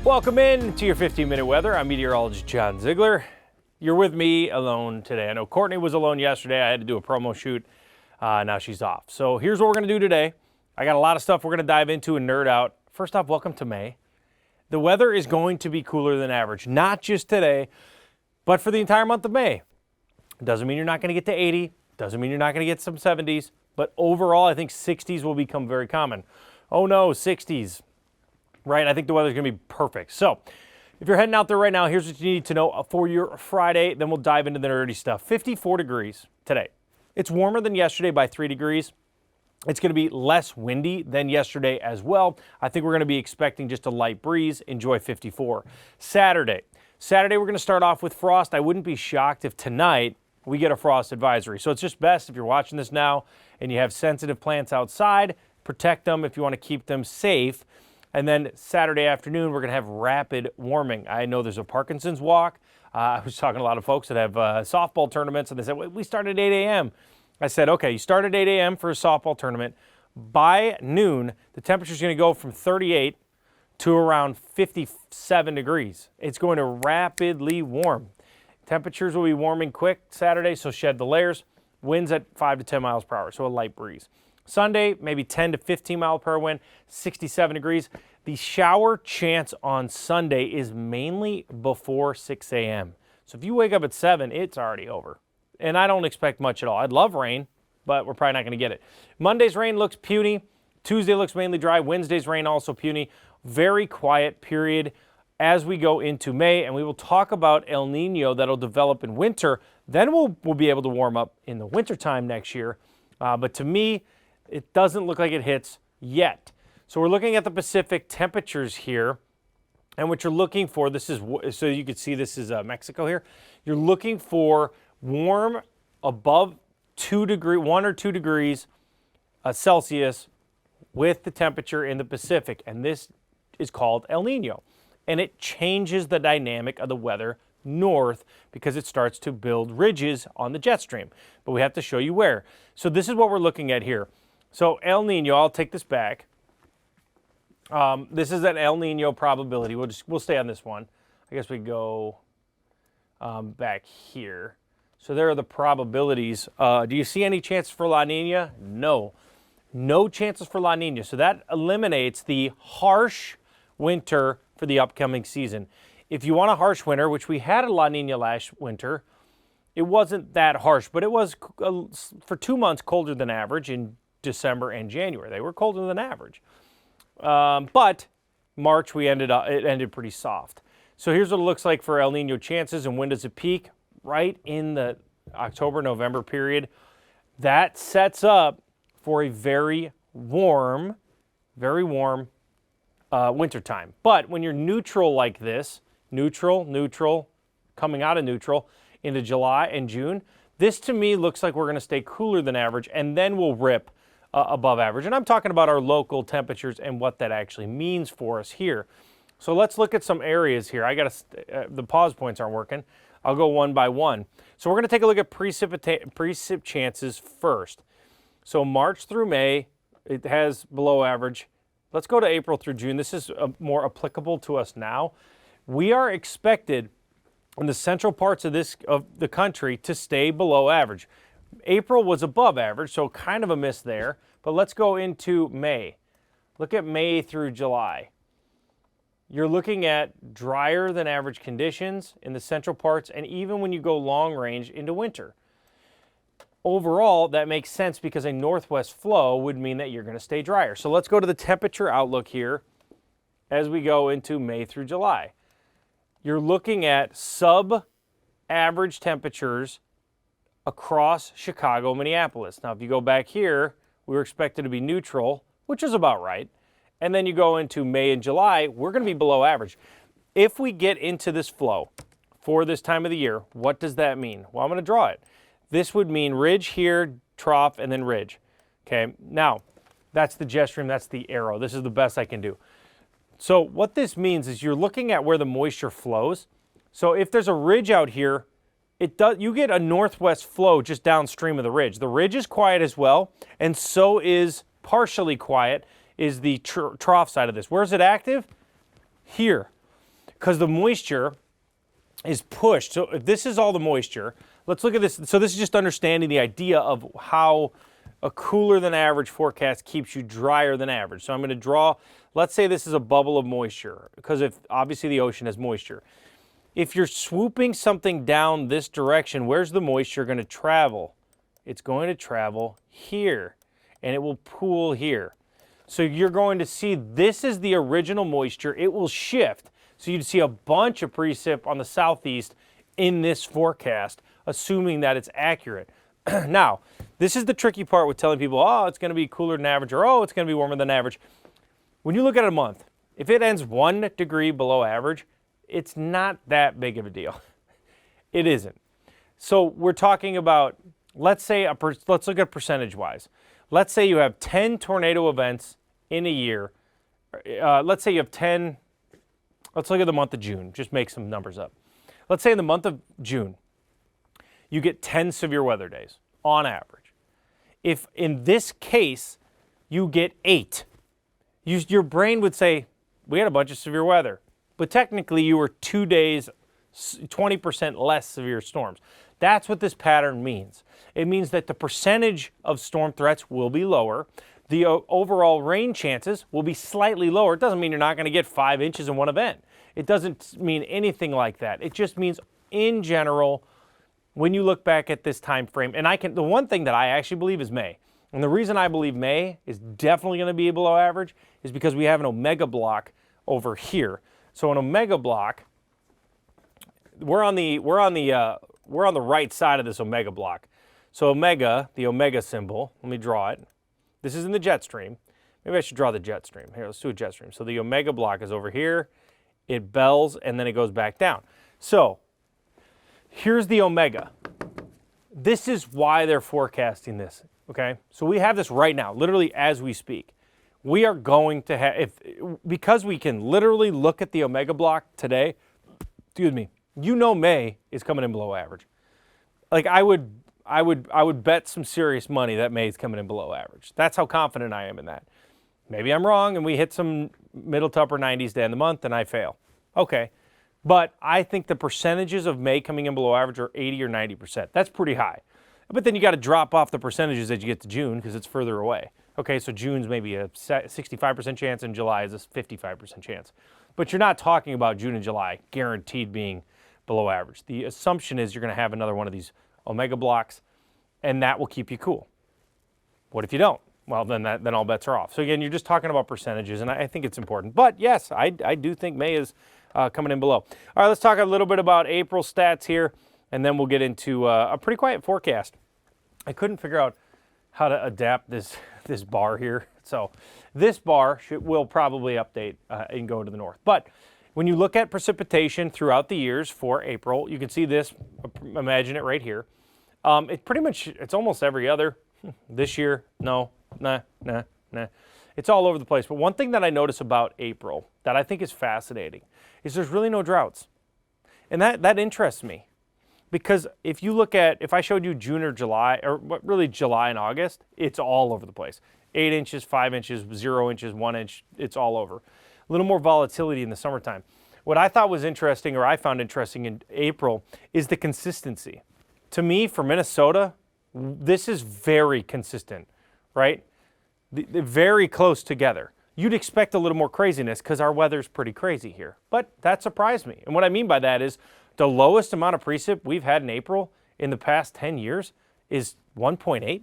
Welcome in to your 15-minute weather. I'm meteorologist John Zeigler. You're with me alone today. I know Courtney was alone yesterday. I had to do a promo shoot. Now she's off. So here's what we're going to do today. I got a lot of stuff we're going to dive into and nerd out. First off, welcome to May. The weather is going to be cooler than average, not just today, but for the entire month of May. Doesn't mean you're not going to get to 80. Doesn't mean you're not going to get some 70s. But overall, I think 60s will become very common. Oh no, 60s. Right, I think the weather's going to be perfect. So, if you're heading out there right now, here's what you need to know for your Friday. Then we'll dive into the nerdy stuff. 54 degrees today. It's warmer than yesterday by 3 degrees. It's going to be less windy than yesterday as well. I think we're going to be expecting just a light breeze. Enjoy 54. Saturday, we're going to start off with frost. I wouldn't be shocked if tonight we get a frost advisory. So it's just best if you're watching this now and you have sensitive plants outside, protect them if you want to keep them safe. And then Saturday afternoon, we're going to have rapid warming. I know there's a Parkinson's walk. I was talking to a lot of folks that have softball tournaments, and they said, we start at 8 a.m. I said, okay, you start at 8 a.m. for a softball tournament. By noon, the temperature is going to go from 38 to around 57 degrees. It's going to rapidly warm. Temperatures will be warming quick Saturday, so shed the layers. Winds at 5 to 10 miles per hour, so a light breeze. Sunday, maybe 10 to 15 mile per hour wind, 67 degrees. The shower chance on Sunday is mainly before 6 a.m. So if you wake up at 7, it's already over. And I don't expect much at all. I'd love rain, but we're probably not going to get it. Monday's rain looks puny. Tuesday looks mainly dry. Wednesday's rain also puny. Very quiet period as we go into May. And we will talk about El Nino that'll develop in winter. Then we'll be able to warm up in the wintertime next year. But to me, it doesn't look like it hits yet. So we're looking at the Pacific temperatures here. And what you're looking for, this is, so you can see this is Mexico here. You're looking for warm above 1 or 2 degrees Celsius with the temperature in the Pacific. And this is called El Nino. And it changes the dynamic of the weather north because it starts to build ridges on the jet stream. But we have to show you where. So this is what we're looking at here. So El Nino, I'll take this back. This is an El Nino probability. We'll stay on this one. I guess we go back here. So there are the probabilities. Do you see any chances for La Nina? No. No chances for La Nina. So that eliminates the harsh winter for the upcoming season. If you want a harsh winter, which we had a La Nina last winter, it wasn't that harsh, but it was for 2 months colder than average in December and January. They were colder than average. But March, it ended pretty soft. So here's what it looks like for El Nino chances, and when does it peak? Right in the October-November period. That sets up for a very warm wintertime. But when you're neutral like this, neutral, coming out of neutral into July and June, this to me looks like we're going to stay cooler than average, and then we'll rip above average. And I'm talking about our local temperatures and what that actually means for us here. So let's look at some areas here. The pause points aren't working. I'll go one by one. So we're going to take a look at precip chances first. So March through May, it has below average. Let's go to April through June. This is more applicable to us now. We are expected in the central parts of the country to stay below average. April was above average, so kind of a miss there. But let's go into May. Look at May through July. You're looking at drier than average conditions in the central parts, and even when you go long range into winter. Overall, that makes sense because a northwest flow would mean that you're going to stay drier. So let's go to the temperature outlook here as we go into May through July. You're looking at sub-average temperatures across Chicago, Minneapolis. Now, if you go back here, we were expected to be neutral, which is about right. And then you go into May and July, we're going to be below average. If we get into this flow for this time of the year, what does that mean? Well, I'm going to draw it. This would mean ridge here, trough, and then ridge. Okay, now, that's the jet stream, that's the arrow. This is the best I can do. So what this means is you're looking at where the moisture flows. So if there's a ridge out here, you get a northwest flow just downstream of the ridge. The ridge is quiet as well, and so is partially quiet is the trough side of this. Where is it active? Here. because the moisture is pushed. So if this is all the moisture, let's look at this. So this is just understanding the idea of how a cooler than average forecast keeps you drier than average. So I'm going to draw, let's say this is a bubble of moisture, because if obviously the ocean has moisture. If you're swooping something down this direction, where's the moisture going to travel? It's going to travel here, and it will pool here. So you're going to see this is the original moisture. It will shift. So you'd see a bunch of precip on the southeast in this forecast, assuming that it's accurate. Now, this is the tricky part with telling people, oh, it's going to be cooler than average, or oh, it's going to be warmer than average. When you look at a month, if it ends 1 degree below average, it's not that big of a deal. It isn't. So we're talking about, let's look at percentage-wise. Let's say you have 10 tornado events in a year. Let's say you have 10, let's look at the month of June, just make some numbers up. Let's say in the month of June, you get 10 severe weather days on average. If in this case, you get 8, your brain would say, we had a bunch of severe weather, but technically you were 2 days, 20% less severe storms. That's what this pattern means. It means that the percentage of storm threats will be lower. The overall rain chances will be slightly lower. It doesn't mean you're not going to get 5 inches in one event. It doesn't mean anything like that. It just means in general, when you look back at this time frame, and the one thing that I actually believe is May. And the reason I believe May is definitely going to be below average is because we have an omega block over here. So an omega block, we're on the right side of this omega block. So omega, the omega symbol, let me draw it. This is in the jet stream. Maybe I should draw the jet stream. Here, let's do a jet stream. So the omega block is over here. It bells, and then it goes back down. So here's the omega. This is why they're forecasting this, okay? So we have this right now, literally as we speak. We are going to have, because we can literally look at the omega block today, excuse me, you know May is coming in below average. Like I would bet some serious money that May is coming in below average. That's how confident I am in that. Maybe I'm wrong and we hit some middle to upper 90s to end the month and I fail. Okay. But I think the percentages of May coming in below average are 80 or 90%. That's pretty high. But then you got to drop off the percentages as you get to June because it's further away. Okay, so June's maybe a 65% chance and July is a 55% chance. But you're not talking about June and July guaranteed being below average. The assumption is you're going to have another one of these omega blocks and that will keep you cool. What if you don't? Well, then all bets are off. So again, you're just talking about percentages and I think it's important. But yes, I do think May is coming in below. All right, let's talk a little bit about April stats here, and then we'll get into a pretty quiet forecast. I couldn't figure out how to adapt this bar here. So this bar will probably update and go to the north. But when you look at precipitation throughout the years for April, you can see this, imagine it right here. It's almost every other. This year, no, nah. It's all over the place. But one thing that I notice about April that I think is fascinating is there's really no droughts. And that interests me. Because if I showed you June or July, or really July and August, it's all over the place. 8 inches, 5 inches, 0 inches, 1 inch, it's all over. A little more volatility in the summertime. What I thought was interesting, or I found interesting in April, is the consistency. To me, for Minnesota, this is very consistent, right? They're very close together. You'd expect a little more craziness because our weather's pretty crazy here. But that surprised me. And what I mean by that is the lowest amount of precip we've had in April in the past 10 years is 1.8.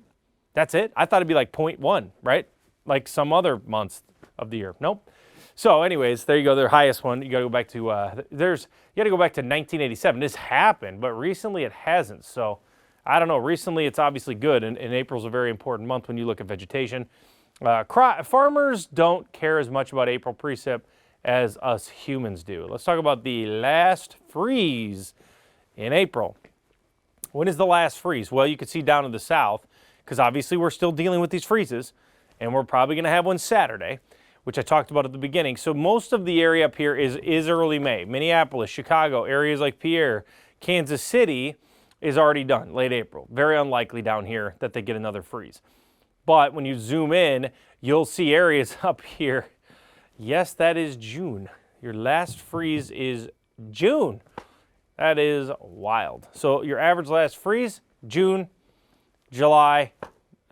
That's it. I thought it'd be like 0.1, right? Like some other months of the year. Nope. So anyways, there you go. Their highest one. You got to go back to, you got to go back to 1987. This happened, but recently it hasn't. So I don't know. Recently it's obviously good. And April's a very important month when you look at vegetation. Farmers don't care as much about April precip as us humans do. Let's talk about the last freeze in April. When is the last freeze? Well, you can see down in the south, because obviously we're still dealing with these freezes, and we're probably going to have one Saturday, which I talked about at the beginning. So most of the area up here is early May. Minneapolis, Chicago, areas like Pierre, Kansas City is already done, late April. Very unlikely down here that they get another freeze. But when you zoom in, you'll see areas up here. Yes, that is June. Your last freeze is June. That is wild. So your average last freeze, June, July.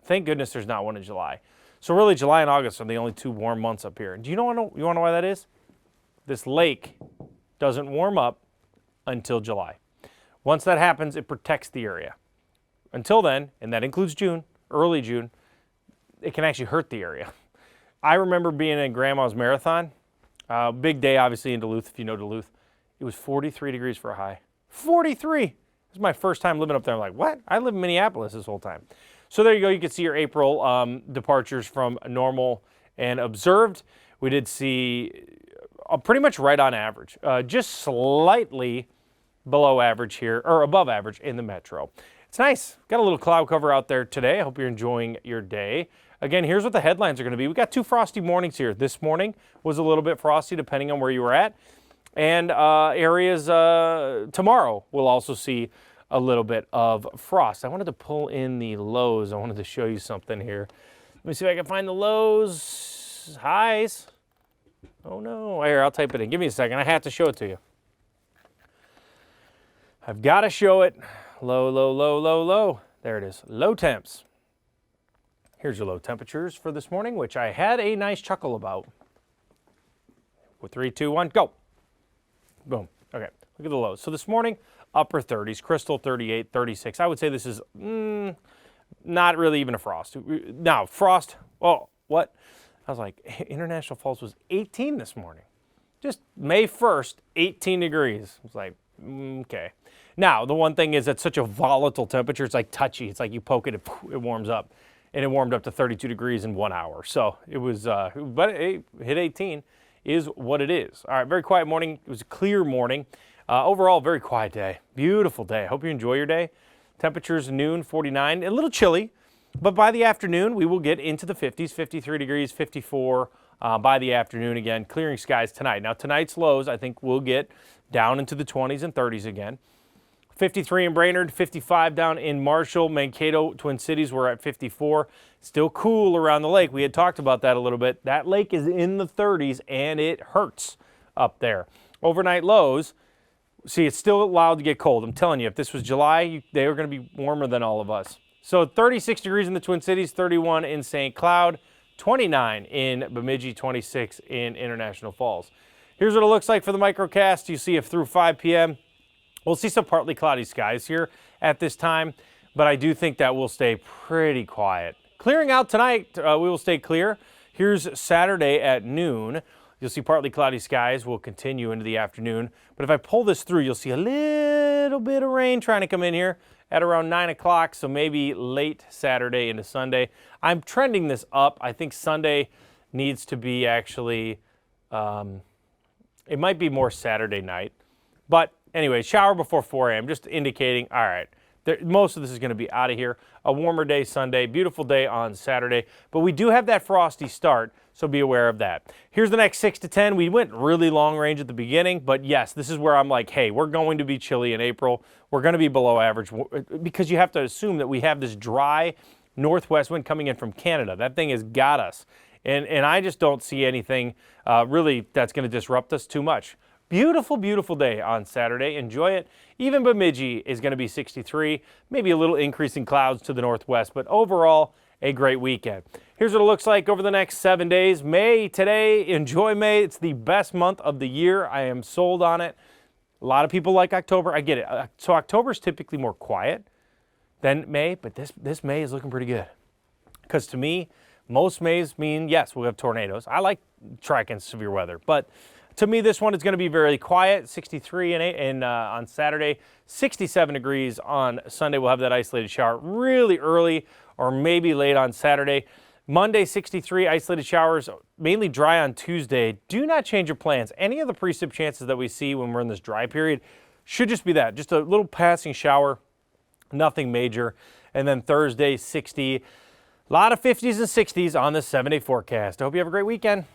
Thank goodness there's not one in July. So really July and August are the only 2 warm months up here. Do you want to know why that is? This lake doesn't warm up until July. Once that happens, it protects the area. Until then, and that includes June, early June, it can actually hurt the area. I remember being in Grandma's Marathon. Big day, obviously, in Duluth, if you know Duluth. It was 43 degrees for a high. 43! This is my first time living up there. I'm like, what? I live in Minneapolis this whole time. So there you go. You can see your April departures from normal and observed. We did see pretty much right on average, just slightly below average here, or above average in the metro. It's nice. Got a little cloud cover out there today. I hope you're enjoying your day. Again, here's what the headlines are going to be. We got 2 frosty mornings here. This morning was a little bit frosty depending on where you were at. And areas tomorrow will also see a little bit of frost. I wanted to pull in the lows. I wanted to show you something here. Let me see if I can find the lows. Highs. Oh no. Here, I'll type it in. Give me a second. I have to show it to you. I've got to show it. Low, low, low, low, low. There it is. Low temps. Here's your low temperatures for this morning, which I had a nice chuckle about. With 3, 2, 1, go. Boom. Okay, look at the lows. So this morning, upper 30s, Crystal 38, 36. I would say this is not really even a frost. Now, frost, oh, what? I was like, International Falls was 18 this morning. Just May 1st, 18 degrees. I was like, okay. Now, the one thing is it's such a volatile temperature. It's like touchy. It's like you poke it, it warms up. And it warmed up to 32 degrees in 1 hour. So it was, but it hit 18 is what it is. All right, very quiet morning. It was a clear morning. Overall, very quiet day. Beautiful day. Hope you enjoy your day. Temperatures noon, 49. A little chilly, but by the afternoon, we will get into the 50s, 53 degrees, 54 by the afternoon again. Clearing skies tonight. Now, tonight's lows, I think, will get down into the 20s and 30s again. 53 in Brainerd, 55 down in Marshall, Mankato, Twin Cities, we're at 54. Still cool around the lake. We had talked about that a little bit. That lake is in the 30s and it hurts up there. Overnight lows, see, it's still allowed to get cold. I'm telling you, if this was July, they were going to be warmer than all of us. So 36 degrees in the Twin Cities, 31 in St. Cloud, 29 in Bemidji, 26 in International Falls. Here's what it looks like for the microcast. You see if through 5 p.m., we'll see some partly cloudy skies here at this time, but I do think that will stay pretty quiet. Clearing out tonight, we will stay clear. Here's Saturday at noon. You'll see partly cloudy skies will continue into the afternoon. But if I pull this through, you'll see a little bit of rain trying to come in here at around 9 o'clock, so maybe late Saturday into Sunday. I'm trending this up. I think Sunday needs to be actually, it might be more Saturday night. But anyway, shower before 4 a.m., just indicating, all right, most of this is going to be out of here. A warmer day Sunday, beautiful day on Saturday, but we do have that frosty start, so be aware of that. Here's the next 6 to 10. We went really long range at the beginning, but yes, this is where I'm like, hey, we're going to be chilly in April. We're going to be below average because you have to assume that we have this dry northwest wind coming in from Canada. That thing has got us, and I just don't see anything really that's going to disrupt us too much. Beautiful, beautiful day on Saturday. Enjoy it. Even Bemidji is going to be 63, maybe a little increase in clouds to the northwest, but overall, a great weekend. Here's what it looks like over the next 7 days. May today, enjoy May. It's the best month of the year. I am sold on it. A lot of people like October. I get it. So October is typically more quiet than May, but this May is looking pretty good. Because to me, most Mays mean, yes, we'll have tornadoes. I like tracking severe weather, but to me, this one is going to be very quiet. 63 on Saturday, 67 degrees on Sunday. We'll have that isolated shower really early or maybe late on Saturday. Monday, 63, isolated showers, mainly dry on Tuesday. Do not change your plans. Any of the precip chances that we see when we're in this dry period should just be that. Just a little passing shower, nothing major. And then Thursday, 60. A lot of 50s and 60s on the 7-day forecast. I hope you have a great weekend.